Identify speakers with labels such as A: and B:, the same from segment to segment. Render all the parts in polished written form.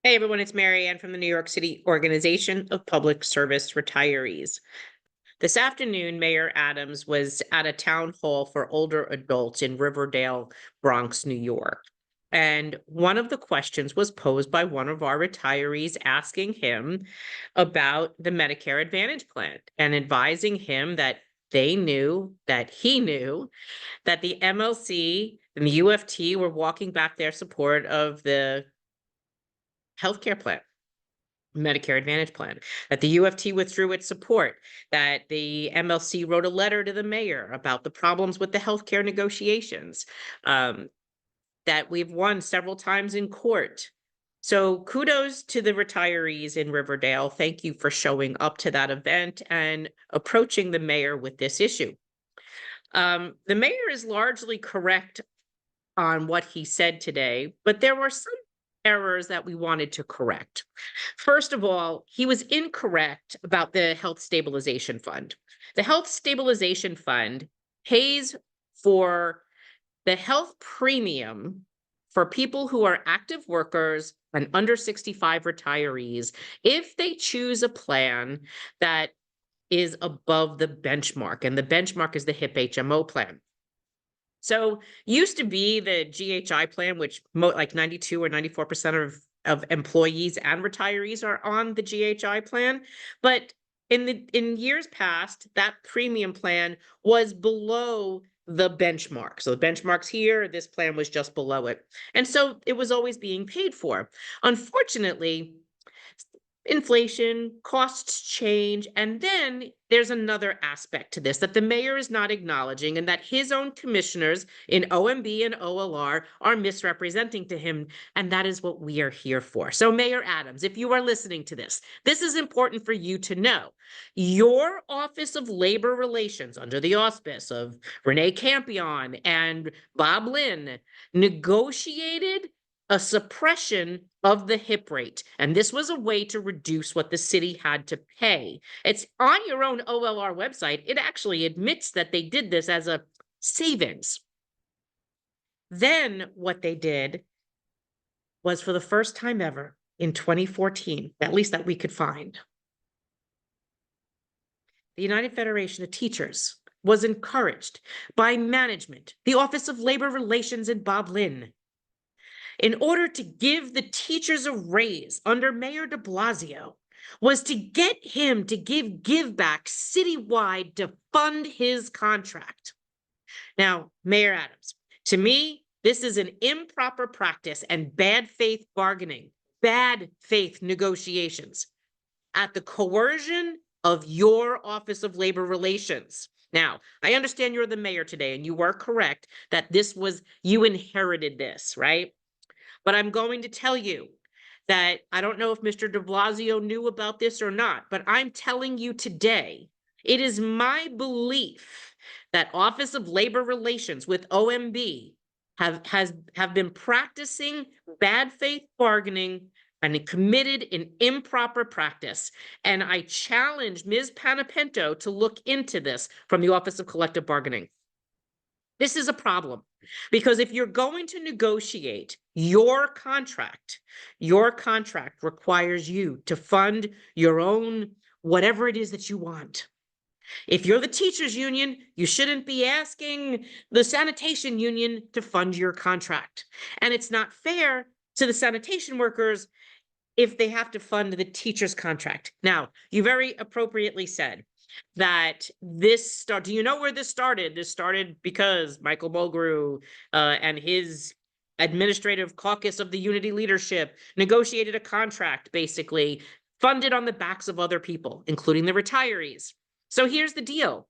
A: Hey everyone, it's Mary Ann from the New York City Organization of Public Service Retirees. This afternoon, Mayor Adams was at a town hall for older adults in Riverdale, Bronx, New York. And one of the questions was posed by one of our retirees asking him about the Medicare Advantage plan and advising him that he knew that the MLC and the UFT were walking back their support of the healthcare plan. Medicare Advantage plan, that the UFT withdrew its support, that the MLC wrote a letter to the mayor about the problems with the healthcare negotiations, that we've won several times in court. So kudos to the retirees in Riverdale. Thank you for showing up to that event and approaching the mayor with this issue. The mayor is largely correct on what he said today, but there were some errors that we wanted to correct. First of all, he was incorrect about the Health Stabilization Fund. The Health Stabilization Fund pays for the health premium for people who are active workers and under 65 retirees if they choose a plan that is above the benchmark, and the benchmark is the HIP HMO plan. So used to be the GHI plan, which like 92 or 94% of employees and retirees are on the GHI plan. But in years past, that premium plan was below the benchmark. So the benchmark's here, this plan was just below it. And so it was always being paid for. Unfortunately, inflation, costs change, and then there's another aspect to this that the mayor is not acknowledging, and that his own commissioners in OMB and OLR are misrepresenting to him, and that is what we are here for. So Mayor Adams, if you are listening to this, this is important for you to know. Your Office of Labor Relations, under the auspice of Renee Campion and Bob Lynn, negotiated a suppression of the HIP rate. And this was a way to reduce what the city had to pay. It's on your own OLR website. It actually admits that they did this as a savings. Then what they did was, for the first time ever in 2014, at least that we could find, the United Federation of Teachers was encouraged by management, the Office of Labor Relations and Bob Lynn, in order to give the teachers a raise under Mayor de Blasio, was to get him to give back citywide to fund his contract. Now, Mayor Adams, to me, this is an improper practice and bad faith bargaining, bad faith negotiations at the coercion of your Office of Labor Relations. Now, I understand you're the mayor today, and you are correct that you inherited this, right? But I'm going to tell you that I don't know if Mr. de Blasio knew about this or not, but I'm telling you today, it is my belief that Office of Labor Relations with OMB have been practicing bad faith bargaining and committed an improper practice. And I challenge Ms. Panapento to look into this from the Office of Collective Bargaining. This is a problem, because if you're going to negotiate your contract requires you to fund your own whatever it is that you want. If you're the teachers union, you shouldn't be asking the sanitation union to fund your contract. And it's not fair to the sanitation workers if they have to fund the teacher's contract. Now, you very appropriately said that do you know where this started? This started because Michael Mulgrew and his administrative caucus of the Unity leadership negotiated a contract, basically funded on the backs of other people, including the retirees. So here's the deal.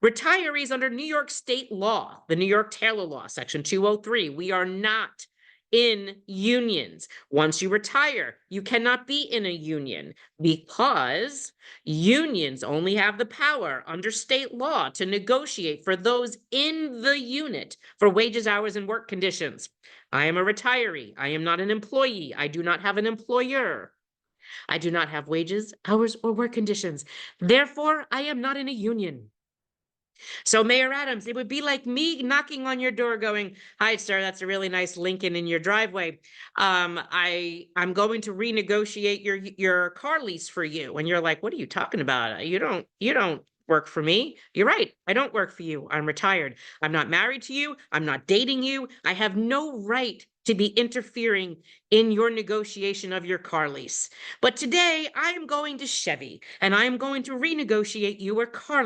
A: Retirees under New York state law, the New York Taylor Law, Section 203, we are not in unions. Once you retire, you cannot be in a union, because unions only have the power under state law to negotiate for those in the unit for wages, hours, and work conditions. I am a retiree. I am not an employee. I do not have an employer. I do not have wages, hours, or work conditions. Therefore, I am not in a union. So Mayor Adams, it would be like me knocking on your door going, "Hi, sir, that's a really nice Lincoln in your driveway. I'm going to renegotiate your car lease for you." And you're like, "What are you talking about? You don't work for me." You're right. I don't work for you. I'm retired. I'm not married to you. I'm not dating you. I have no right to be interfering in your negotiation of your car lease. But today I am going to Chevy and I am going to renegotiate you a car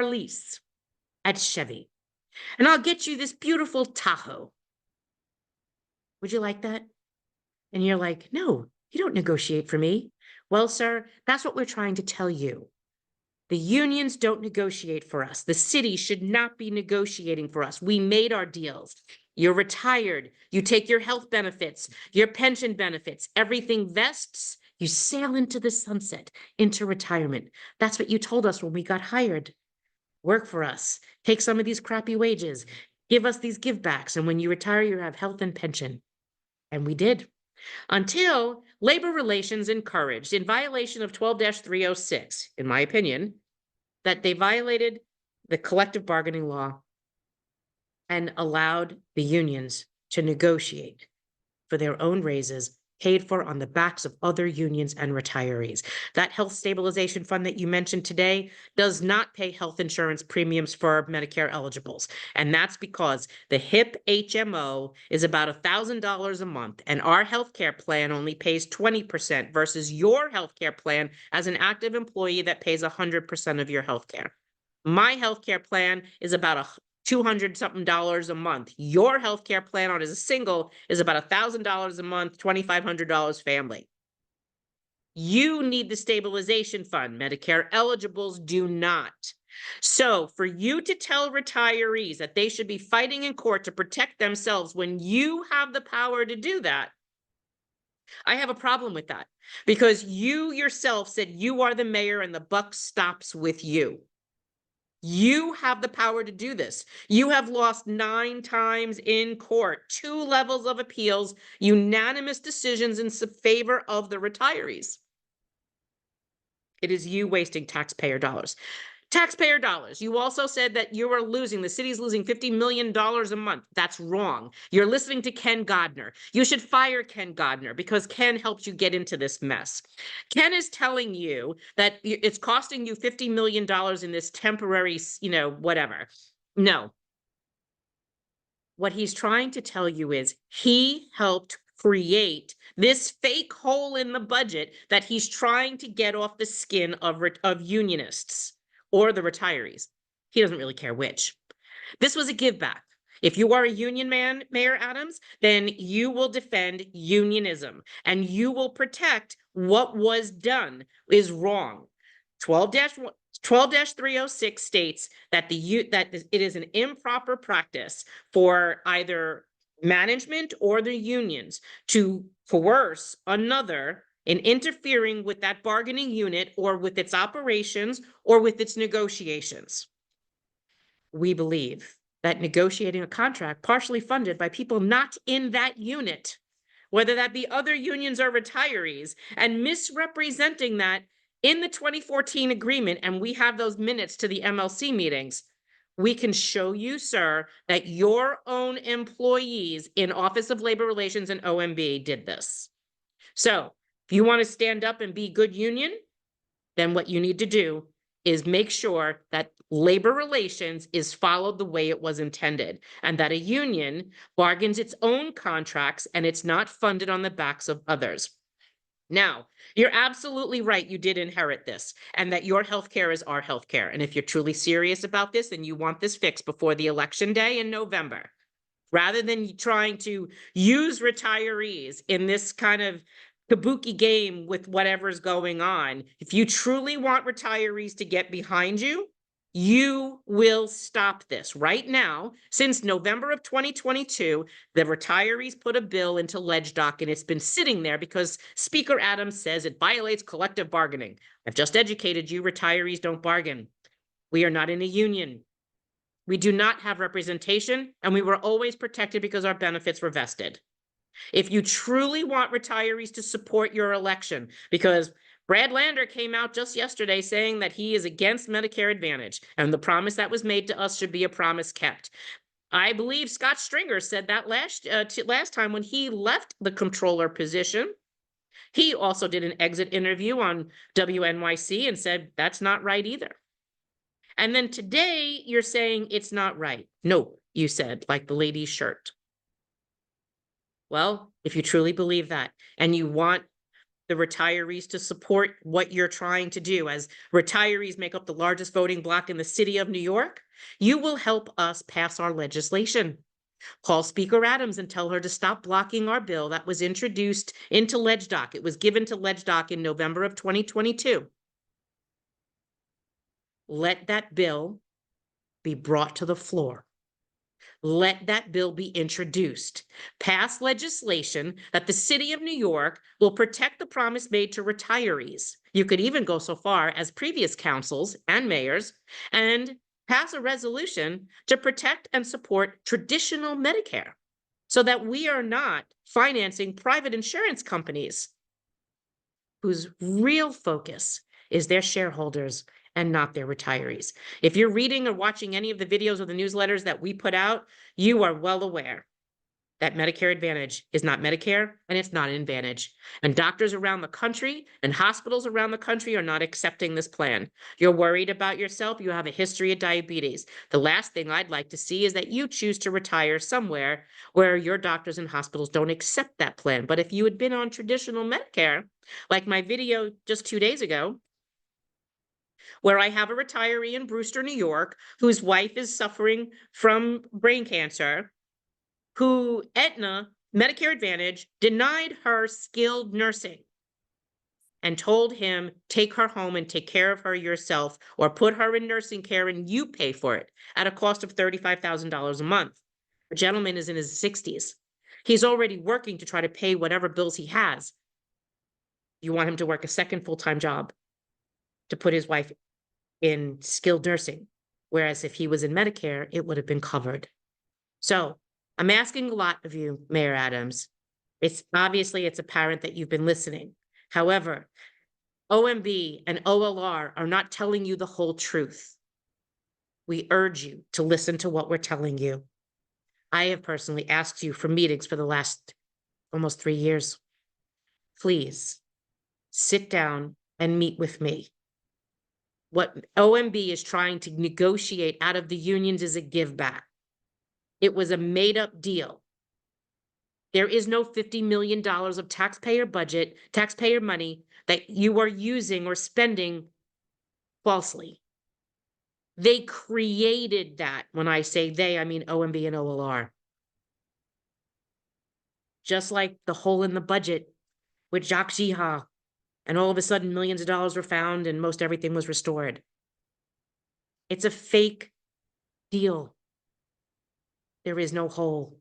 A: lease at Chevy, and I'll get you this beautiful Tahoe. Would you like that? And you're like, "No, you don't negotiate for me." Well, sir, that's what we're trying to tell you. The unions don't negotiate for us. The city should not be negotiating for us. We made our deals. You're retired. You take your health benefits, your pension benefits, everything vests. You sail into the sunset, into retirement. That's what you told us when we got hired. Work for us, take some of these crappy wages, give us these give backs, and when you retire, you have health and pension. And we did. Until labor relations encouraged, in violation of 12-306, in my opinion, that they violated the collective bargaining law and allowed the unions to negotiate for their own raises paid for on the backs of other unions and retirees. That health stabilization fund that you mentioned today does not pay health insurance premiums for Medicare eligibles. And that's because the HIP HMO is about $1,000 a month, and our healthcare plan only pays 20% versus your healthcare plan as an active employee that pays 100% of your healthcare. My healthcare plan is about a 200 something dollars a month. Your healthcare plan on as a single is about $1,000 a month, $2,500 family. You need the stabilization fund. Medicare eligibles do not. So for you to tell retirees that they should be fighting in court to protect themselves when you have the power to do that, I have a problem with that, because you yourself said you are the mayor and the buck stops with you. You have the power to do this. You have lost 9 times in court, 2 levels of appeals, unanimous decisions in favor of the retirees. It is you wasting taxpayer dollars. Taxpayer dollars. You also said that you are losing, the city's losing $50 million a month. That's wrong. You're listening to Ken Godner. You should fire Ken Godner because Ken helped you get into this mess. Ken is telling you that it's costing you $50 million in this temporary, whatever. No. What he's trying to tell you is he helped create this fake hole in the budget that he's trying to get off the skin of unionists or the retirees. He doesn't really care which. This was a give back. If you are a union man, Mayor Adams, then you will defend unionism and you will protect what was done is wrong. 12-306 states that it is an improper practice for either management or the unions to coerce another in interfering with that bargaining unit or with its operations or with its negotiations. We believe that negotiating a contract partially funded by people not in that unit, whether that be other unions or retirees, and misrepresenting that in the 2014 agreement, and we have those minutes to the MLC meetings, we can show you, sir, that your own employees in Office of Labor Relations and OMB did this. So if you want to stand up and be good union, then what you need to do is make sure that labor relations is followed the way it was intended, and that a union bargains its own contracts and it's not funded on the backs of others. Now, you're absolutely right. You did inherit this, and that your healthcare is our healthcare. And if you're truly serious about this and you want this fixed before the election day in November, rather than trying to use retirees in this kind of kabuki game with whatever's going on, if you truly want retirees to get behind you, you will stop this right now. Since November of 2022, the retirees put a bill into LegDoc, and it's been sitting there because Speaker Adams says it violates collective bargaining. I've just educated you, retirees don't bargain. We are not in a union. We do not have representation, and we were always protected because our benefits were vested. If you truly want retirees to support your election, because Brad Lander came out just yesterday saying that he is against Medicare Advantage, and the promise that was made to us should be a promise kept. I believe Scott Stringer said that last time when he left the controller position. He also did an exit interview on WNYC and said that's not right either. And then today you're saying it's not right. No, you said, like the lady's shirt. Well, if you truly believe that and you want the retirees to support what you're trying to do, as retirees make up the largest voting bloc in the city of New York, you will help us pass our legislation. Call Speaker Adams and tell her to stop blocking our bill that was introduced into LegDoc. It was given to LegDoc in November of 2022. Let that bill be brought to the floor. Let that bill be introduced. Pass legislation that the city of New York will protect the promise made to retirees. You could even go so far as previous councils and mayors and pass a resolution to protect and support traditional Medicare so that we are not financing private insurance companies whose real focus is their shareholders and not their retirees. If you're reading or watching any of the videos or the newsletters that we put out, you are well aware that Medicare Advantage is not Medicare and it's not an Advantage. And doctors around the country and hospitals around the country are not accepting this plan. You're worried about yourself. You have a history of diabetes. The last thing I'd like to see is that you choose to retire somewhere where your doctors and hospitals don't accept that plan. But if you had been on traditional Medicare, like my video just 2 days ago, where I have a retiree in Brewster, New York, whose wife is suffering from brain cancer, who Aetna, Medicare Advantage, denied her skilled nursing and told him, take her home and take care of her yourself, or put her in nursing care and you pay for it at a cost of $35,000 a month. The gentleman is in his 60s. He's already working to try to pay whatever bills he has. You want him to work a second full-time job to put his wife in skilled nursing, whereas if he was in Medicare, it would have been covered. So I'm asking a lot of you, Mayor Adams. It's apparent that you've been listening. However, OMB and OLR are not telling you the whole truth. We urge you to listen to what we're telling you. I have personally asked you for meetings for the last almost 3 years. Please sit down and meet with me. What OMB is trying to negotiate out of the unions is a give back. It was a made-up deal. There is no $50 million of taxpayer money that you are using or spending falsely. They created that. When I say they, I mean OMB and OLR. Just like the hole in the budget with Jacques Jiha, and all of a sudden millions of dollars were found and most everything was restored. It's a fake deal. There is no hole.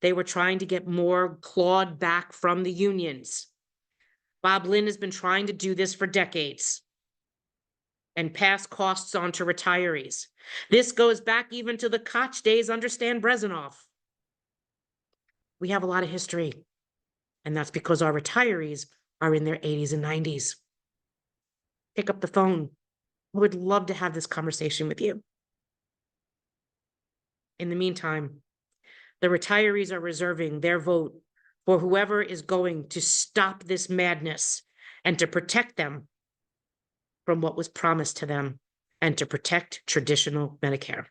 A: They were trying to get more clawed back from the unions. Bob Lynn has been trying to do this for decades and pass costs on to retirees. This goes back even to the Koch days under Stan Brezhnev. We have a lot of history, and that's because our retirees are in their 80s and 90s. Pick up the phone. I would love to have this conversation with you. In the meantime, the retirees are reserving their vote for whoever is going to stop this madness and to protect them from what was promised to them and to protect traditional Medicare.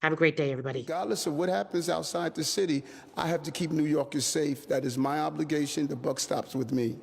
A: Have a great day, everybody.
B: Regardless of what happens outside the city, I have to keep New Yorkers safe. That is my obligation. The buck stops with me.